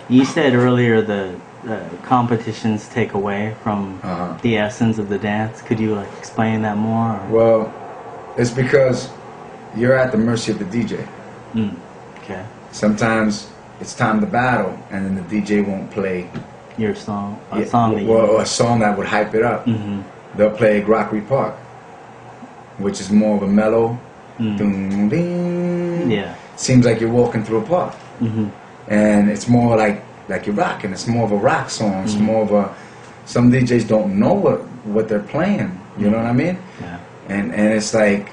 You said earlier the competitions take away from the essence of the dance. Could you like explain that more? Or? Well, it's because you're at the mercy of the DJ. Okay. Sometimes it's time to battle, and then the DJ won't play your song, a song that would hype it up. They'll play Rockery Park, which is more of a mellow. Ding, ding. Yeah. Seems like you're walking through a park, and it's more like you're rocking. It's more of a rock song. It's more of a. Some DJs don't know what they're playing. You know what I mean? Yeah. And it's like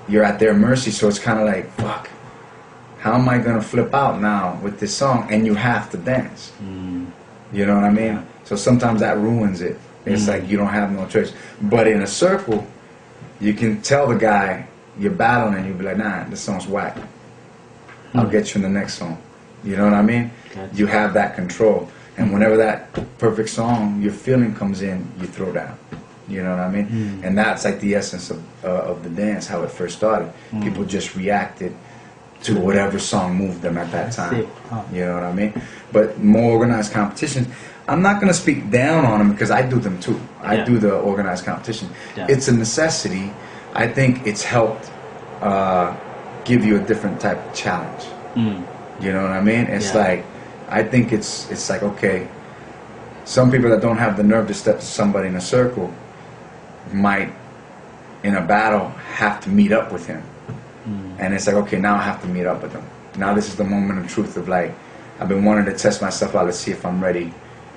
you're at their mercy. So it's kind of like, fuck. How am I gonna flip out now with this song? And you have to dance. You know what I mean? So sometimes that ruins it. It's like you don't have no choice. But in a circle, you can tell the guy you're battling, and you'll be like, nah, this song's whack. I'll get you in the next song. You know what I mean? Gotcha. You have that control. And whenever that perfect song, your feeling comes in, you throw down. You know what I mean? And that's like the essence of the dance, how it first started. People just reacted to whatever song moved them at that time. You know what I mean? But more organized competitions, I'm not going to speak down on them because I do them too. I do the organized competition. It's a necessity. I think it's helped give you a different type of challenge. You know what I mean? It's like, I think it's like, okay, some people that don't have the nerve to step to somebody in a circle might, in a battle, have to meet up with him. And it's like, okay, now I have to meet up with him. Now this is the moment of truth of like, I've been wanting to test myself out to see if I'm ready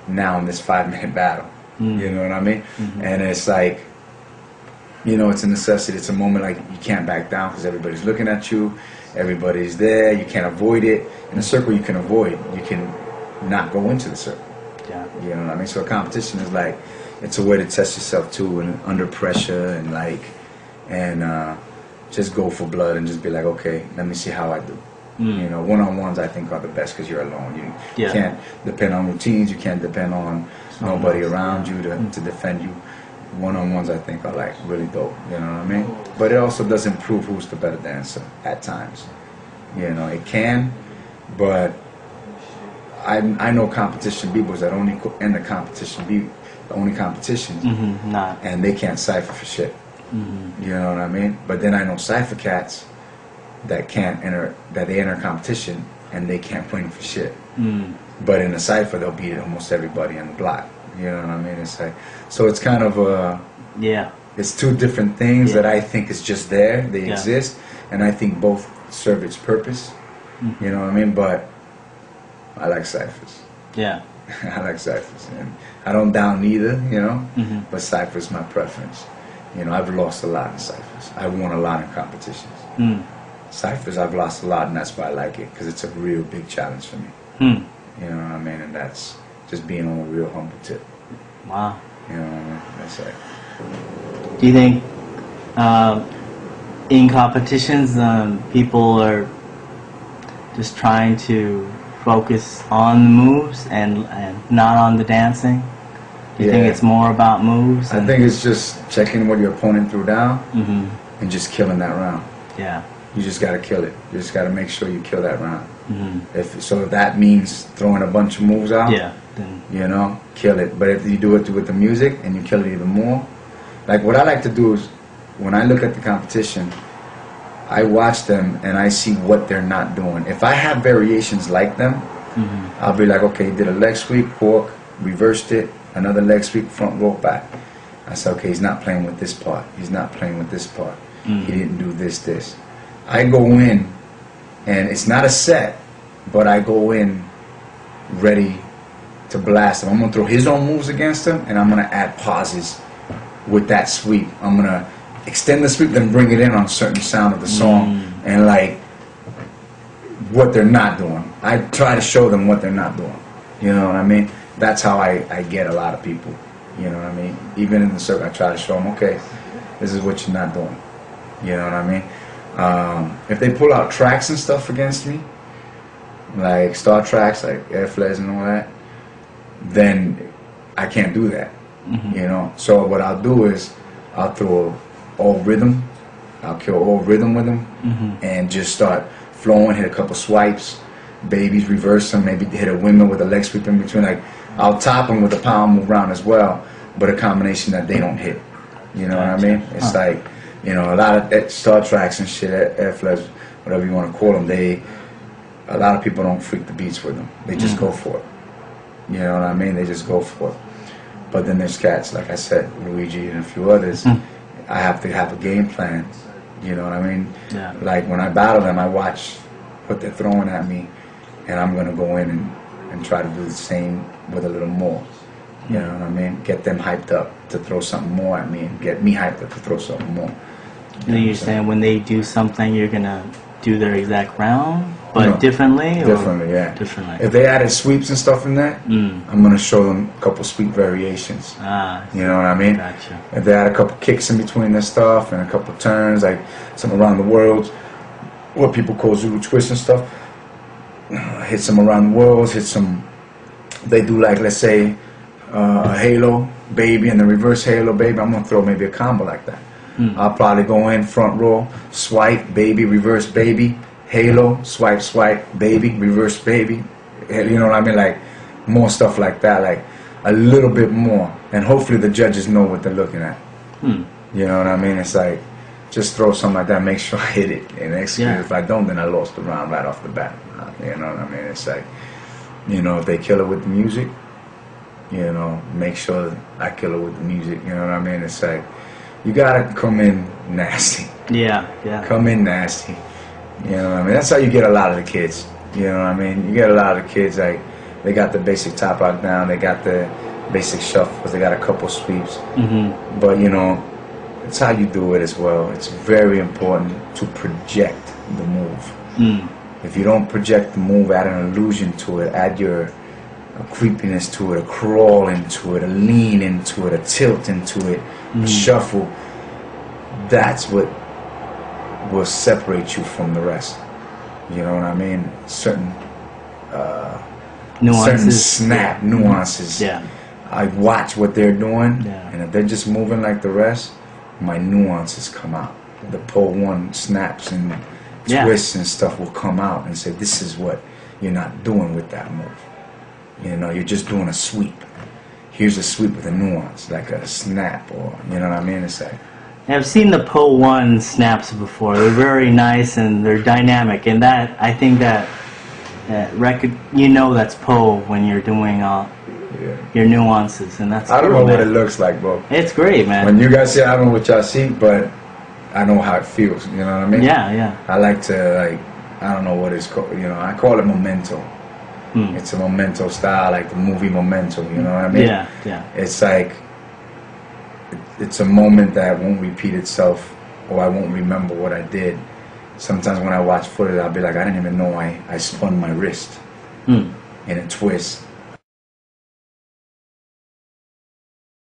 now in this 5-minute battle. You know what I mean? And it's like, you know, it's a necessity. It's a moment like you can't back down because everybody's looking at you. Everybody's there. You can't avoid it. In a circle, you can avoid. You can not go into the circle. You know what I mean? So a competition is like, it's a way to test yourself too, and under pressure, and like, and just go for blood and just be like, okay, let me see how I do. You know, one-on-ones I think are the best because you're alone. You can't depend on routines. You can't depend on nobody around you to defend you. One-on-ones I think are like really dope. You know what I mean? But it also doesn't prove who's the better dancer at times. You know, it can, but I know competition b-boys that only in the competition the only competitions, and they can't cypher for shit. You know what I mean? But then I know cypher cats that can't enter, that they enter competition and they can't win for shit. But in a cypher they'll beat almost everybody on the block. You know what I mean? It's like, so it's kind of it's two different things that I think is just there. They exist, and I think both serve its purpose. You know what I mean? But I like cyphers. I like cyphers, and I don't down neither, you know, but cyphers my preference. You know, I've lost a lot in cyphers. I won a lot in competitions. Cyphers I've lost a lot, and that's why I like it, because it's a real big challenge for me. You know what I mean? And that's just being on a real humble tip. Wow. You know what I mean? That's it. Do you think in competitions people are just trying to focus on the moves and not on the dancing? Do you think it's more about moves? I think it's just checking what your opponent threw down and just killing that round. You just got to kill it. You just got to make sure you kill that round. If that means throwing a bunch of moves out, then you know, kill it. But if you do it with the music and you kill it even more, like what I like to do is when I look at the competition, I watch them and I see what they're not doing. If I have variations like them, I'll be like, okay, he did a leg sweep, fork, reversed it, another leg sweep, front rope back. I said, okay, he's not playing with this part. He's not playing with this part. He didn't do this. I go in, and it's not a set, but I go in ready to blast him. I'm going to throw his own moves against him, and I'm going to add pauses with that sweep. I'm going to extend the sweep, then bring it in on a certain sound of the song, and like what they're not doing. I try to show them what they're not doing. You know what I mean? That's how I get a lot of people. You know what I mean? Even in the circle, I try to show them, okay, this is what you're not doing. You know what I mean? If they pull out tracks and stuff against me, like star tracks, like air flares and all that, then I can't do that. You know? So what I'll do is I'll throw all rhythm. I'll kill all rhythm with them and just start flowing, hit a couple swipes, babies, reverse them, maybe hit a windmill with a leg sweep in between. Like, I'll top them with a power move round as well, but a combination that they don't hit. You know what I mean? It's like, you know, a lot of Star Treks and shit, air flares, whatever you want to call them, a lot of people don't freak the beats with them. They just go for it. You know what I mean? They just go for it. But then there's cats, like I said, Luigi and a few others. I have to have a game plan. You know what I mean? Yeah. Like when I battle them, I watch what they're throwing at me, and I'm gonna go in and try to do the same with a little more. You know what I mean? Get them hyped up to throw something more at me, and get me hyped up to throw something more. And you're saying when they do something, you're gonna do their exact round, but differently? Differently, yeah. Differently. If they added sweeps and stuff in that, I'm gonna show them a couple sweep variations. You know what I mean? Gotcha. If they add a couple kicks in between their stuff and a couple turns, like some around the world, what people call Zulu twist and stuff, hit some around the world, hit some. They do like, let's say, a halo baby and the reverse halo baby. I'm gonna throw maybe a combo like that. I'll probably go in front row, swipe, baby, reverse baby, halo, swipe, swipe, baby, reverse baby. You know what I mean? Like more stuff like that, like a little bit more. And hopefully the judges know what they're looking at. You know what I mean? It's like, just throw something like that, make sure I hit it and execute it. If I don't, then I lost the round right off the bat. You know what I mean? It's like, you know, if they kill it with the music, you know, make sure I kill it with the music. You know what I mean? It's like, you gotta come in nasty. Yeah. Come in nasty. You know what I mean? That's how you get a lot of the kids. You know what I mean? You get a lot of the kids, like, they got the basic top out down, they got the basic shuffles, they got a couple sweeps. But, you know, it's how you do it as well. It's very important to project the move. If you don't project the move, add an illusion to it, add your creepiness to it, a crawl into it, a lean into it, a tilt into it, a shuffle, that's what will separate you from the rest. You know what I mean? Certain nuances. Certain snap nuances. Yeah. I watch what they're doing, and if they're just moving like the rest, my nuances come out. The Poe one snaps and twists and stuff will come out and say, this is what you're not doing with that move. You know, you're just doing a sweep. Here's a sweep with a nuance, like a snap, or, you know what I mean? It's like, I've seen the Poe one snaps before. They're very nice and they're dynamic, and that, I think that record, you know, that's Poe when you're doing your nuances, and that's I don't cool, know man. what it looks like, bro. It's great, man. When you guys say I don't know what y'all see, but I know how it feels, you know what I mean? Yeah. I like to, like, I don't know what it's called, you know, I call it memento. It's a memento style, like the movie Memento, you know what I mean? Yeah. It's like, it's a moment that won't repeat itself, or I won't remember what I did. Sometimes when I watch footage, I'll be like, I didn't even know I spun my wrist in a twist.